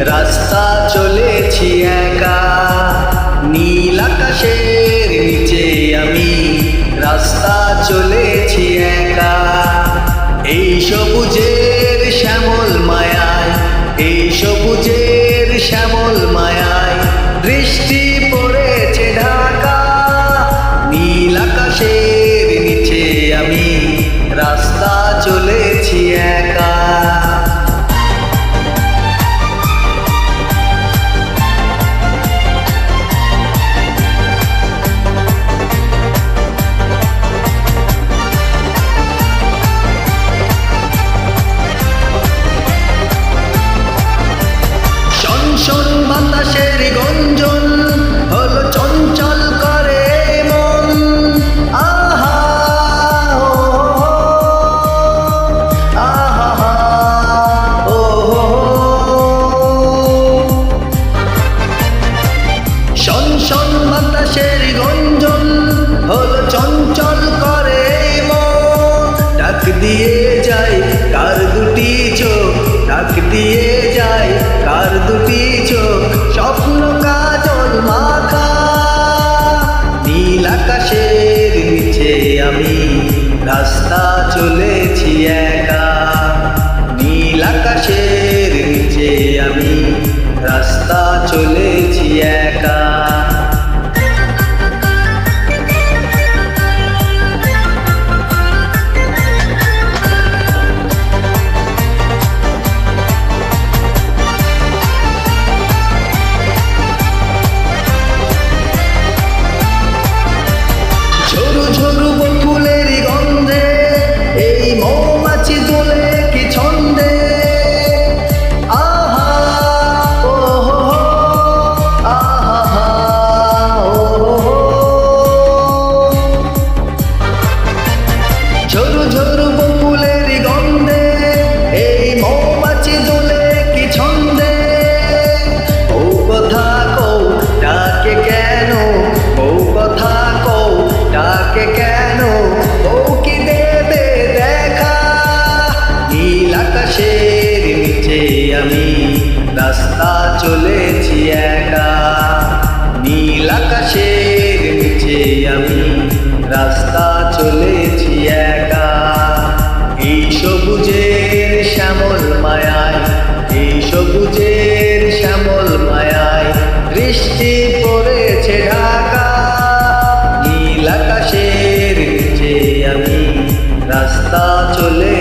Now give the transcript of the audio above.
রাস্তা চলেছি একা, নীল আকাশের নিচে আমি রাস্তা চলেছি একা। এই সবুজের শ্যামল মায়ায়, এই সবুজের শ্যামল মায়ায় দৃষ্টি পড়েছে ঢাকা। নীল আকাশের নিচে আমি রাস্তা চলেছি একা। শোন বাতাসের গঞ্জন হলো চঞ্চল করে মন। আহা ও আহা ও, শোন শোন বাতাসের গঞ্জন হলো চঞ্চল করে মন। ডাক দিয়ে যায় কার দুটি চোখ, ডাক দিয়ে যায় কার দুটি চোখ, স্বপ্ন কাজল মাখা। নীল আকাশের নিচে আমি রাস্তা চলেছি একা, নীল আকাশের নিচে আমি রাস্তা চলেছি একা। ঝরু ঝরু বকুলের গন্ধে এই মৌমাছি দোলে কি ছন্দে। আহা ও আহা ও, ঝরু ঝরু বকুলের গন্ধে এই মৌমাছি দোলে কি ছন্দে। ও কথা কও ডাকে কেন, ও কথা কও ডাকে কেন, ও কি দেবে দেখা। নীল আকাশের নিচে আমি রাস্তা চলেছি একা, নীল আকাশের নিচে আমি রাস্তা চলেছি একা। এই সবুজের শ্যামল মায়ায়, এই সবুজের শ্যামল মায়ায় দৃষ্টি পড়েছে ঢাকা। নীল আকাশের নিচে আমি রাস্তা চলে